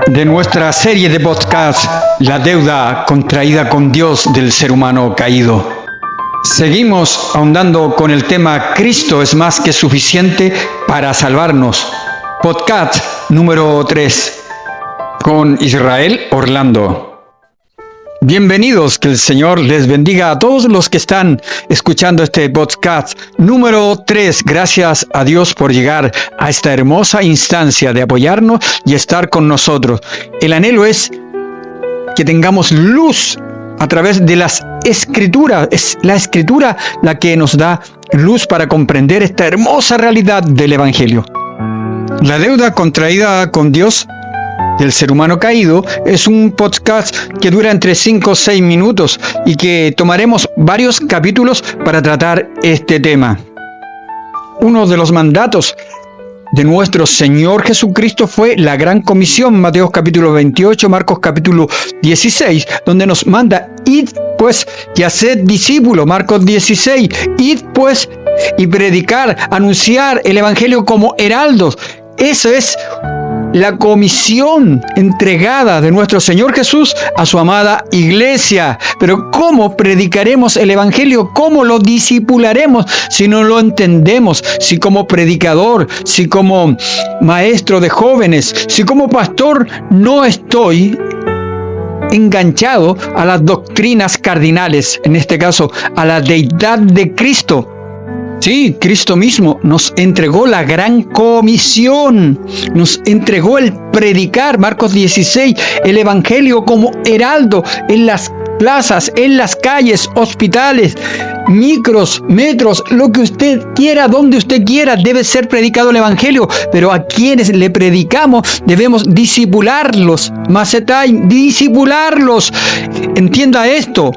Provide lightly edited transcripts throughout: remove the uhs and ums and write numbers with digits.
de nuestra serie de podcast, La deuda contraída con Dios del ser humano caído. Seguimos ahondando con el tema Cristo es más que suficiente para salvarnos. Podcast número 3 con Israel Orlando. Bienvenidos, que el Señor les bendiga a todos los que están escuchando este podcast número 3. Gracias a Dios por llegar a esta hermosa instancia de apoyarnos y estar con nosotros. El anhelo es que tengamos luz a través de las Escrituras. Es la Escritura la que nos da luz para comprender esta hermosa realidad del Evangelio. La deuda contraída con Dios del ser humano caído es un podcast que dura entre 5 o 6 minutos y que tomaremos varios capítulos para tratar este tema. Uno de los mandatos de nuestro Señor Jesucristo fue la Gran Comisión, Mateo capítulo 28, Marcos capítulo 16, donde nos manda: id pues y haced discípulos, Marcos 16, id pues y predicar, anunciar el Evangelio como heraldos. Eso es la comisión entregada de nuestro Señor Jesús a su amada iglesia. Pero ¿cómo predicaremos el Evangelio? ¿Cómo lo discipularemos si no lo entendemos? Si como predicador, si como maestro de jóvenes, si como pastor no estoy enganchado a las doctrinas cardinales, en este caso a la deidad de Cristo. Sí, Cristo mismo nos entregó la gran comisión, nos entregó el predicar, Marcos 16, el Evangelio como heraldo en las plazas, en las calles, hospitales, micros, metros, lo que usted quiera, donde usted quiera, debe ser predicado el Evangelio. Pero a quienes le predicamos debemos discipularlos, Macetai, discipularlos. Entienda esto,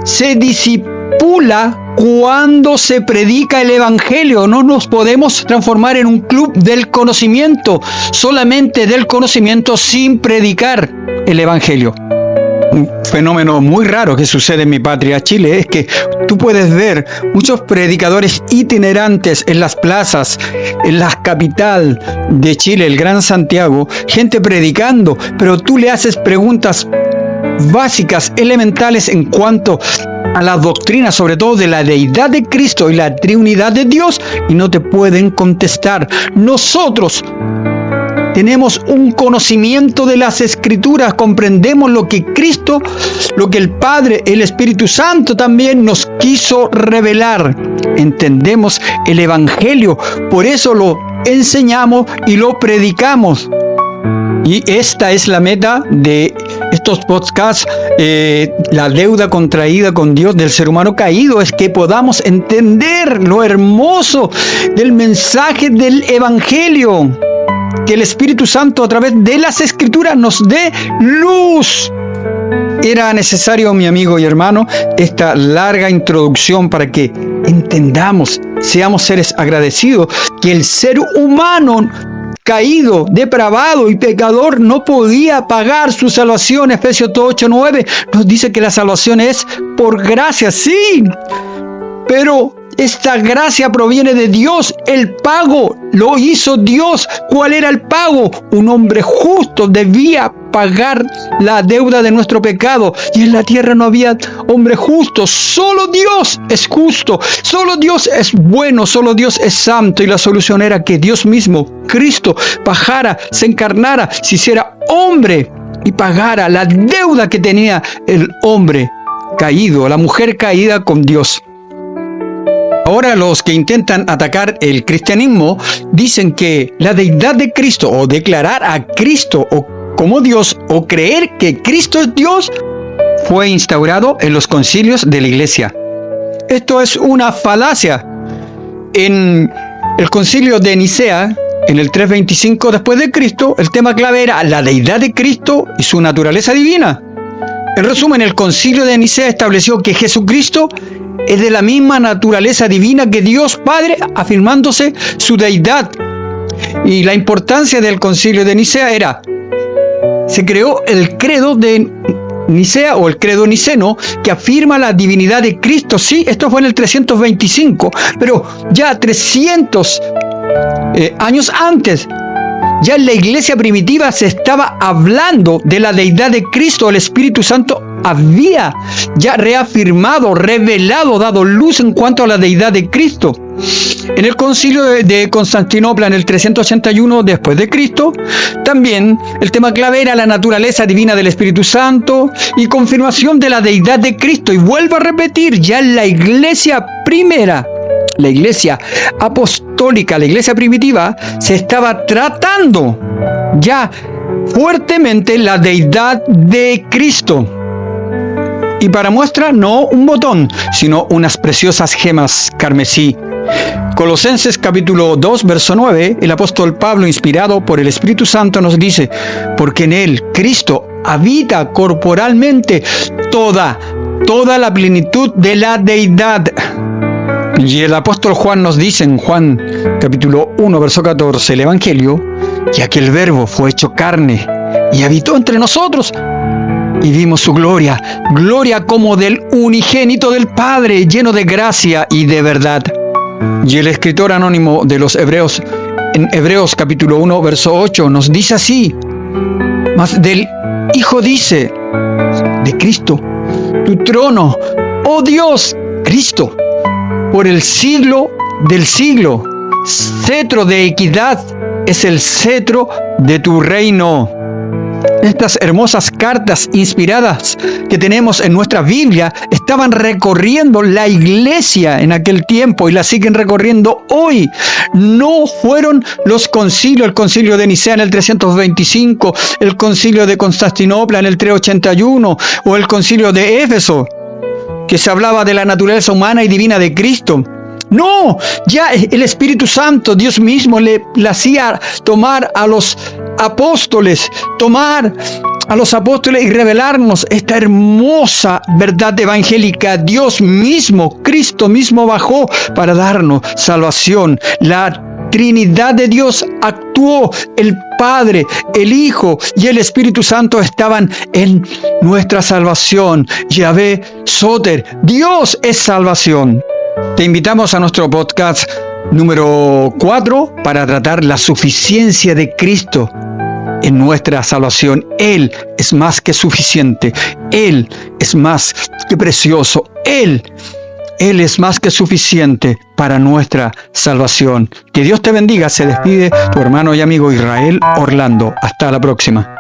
se discipula cuando se predica el Evangelio. No nos podemos transformar en un club del conocimiento, solamente del conocimiento sin predicar el Evangelio. Un fenómeno muy raro que sucede en mi patria, Chile, es que tú puedes ver muchos predicadores itinerantes en las plazas, en la capital de Chile, el Gran Santiago, gente predicando, pero tú le haces preguntas básicas, elementales en cuanto a la doctrina, sobre todo de la deidad de Cristo y la Trinidad de Dios, y no te pueden contestar. Nosotros tenemos un conocimiento de las Escrituras, comprendemos lo que Cristo, lo que el Padre, el Espíritu Santo también nos quiso revelar. Entendemos el Evangelio, por eso lo enseñamos y lo predicamos. Y esta es la meta de estos podcasts, la deuda contraída con Dios del ser humano caído, es que podamos entender lo hermoso del mensaje del Evangelio, que el Espíritu Santo a través de las Escrituras nos dé luz. Era necesario, mi amigo y hermano, esta larga introducción para que entendamos, seamos seres agradecidos, que el ser humano caído, depravado y pecador no podía pagar su salvación. Efesios 8:9 nos dice que la salvación es por gracia, sí, pero esta gracia proviene de Dios. El pago lo hizo Dios. ¿Cuál era el pago? Un hombre justo debía pagar la deuda de nuestro pecado, y en la tierra no había hombre justo. Solo Dios es justo, solo Dios es bueno, solo Dios es santo, y la solución era que Dios mismo, Cristo, bajara, se encarnara, se hiciera hombre y pagara la deuda que tenía el hombre caído, la mujer caída con Dios. Ahora los que intentan atacar el cristianismo dicen que la deidad de Cristo, o declarar a Cristo o como Dios, o creer que Cristo es Dios, fue instaurado en los concilios de la iglesia. Esto es una falacia. En el concilio de Nicea, en el 325 después de Cristo, el tema clave era la deidad de Cristo y su naturaleza divina. En resumen, el concilio de Nicea estableció que Jesucristo es de la misma naturaleza divina que Dios Padre, afirmándose su deidad. Y la importancia del concilio de Nicea era: se creó el credo de Nicea o el credo niceno, que afirma la divinidad de Cristo. Sí, esto fue en el 325, pero ya 300 años antes Ya en la iglesia primitiva se estaba hablando de la deidad de Cristo. El Espíritu Santo había ya reafirmado, revelado, dado luz en cuanto a la deidad de Cristo. En el concilio de Constantinopla en el 381 después de Cristo, también el tema clave era la naturaleza divina del Espíritu Santo y confirmación de la deidad de Cristo. Y vuelvo a repetir, ya en la iglesia primera, la iglesia apostólica, la iglesia primitiva, se estaba tratando ya fuertemente la deidad de Cristo. Y para muestra, no un botón, sino unas preciosas gemas carmesí. Colosenses capítulo 2, verso 9, el apóstol Pablo, inspirado por el Espíritu Santo, nos dice: porque en él, Cristo, habita corporalmente toda la plenitud de la deidad. Y el apóstol Juan nos dice en Juan capítulo 1, verso 14, el Evangelio, que aquel verbo fue hecho carne y habitó entre nosotros. Y vimos su gloria, gloria como del unigénito del Padre, lleno de gracia y de verdad. Y el escritor anónimo de los Hebreos, en Hebreos capítulo 1, verso 8, nos dice así: mas del Hijo dice, de Cristo, tu trono, oh Dios, Cristo, por el siglo del siglo, cetro de equidad es el cetro de tu reino. Estas hermosas cartas inspiradas que tenemos en nuestra Biblia estaban recorriendo la iglesia en aquel tiempo y la siguen recorriendo hoy. No fueron los concilios, el concilio de Nicea en el 325, el concilio de Constantinopla en el 381 o el concilio de Éfeso, que se hablaba de la naturaleza humana y divina de Cristo. No, ya el Espíritu Santo, Dios mismo, le hacía tomar a los apóstoles, y revelarnos esta hermosa verdad evangélica. Dios mismo, Cristo mismo bajó para darnos salvación. La Trinidad de Dios actuó, el Padre, el Hijo y el Espíritu Santo estaban en nuestra salvación. Yahvé Soter, Dios es salvación. Te invitamos a nuestro podcast número 4 para tratar la suficiencia de Cristo en nuestra salvación. Él es más que suficiente. Él es más que precioso. Él es más que suficiente para nuestra salvación. Que Dios te bendiga. Se despide tu hermano y amigo Israel Orlando. Hasta la próxima.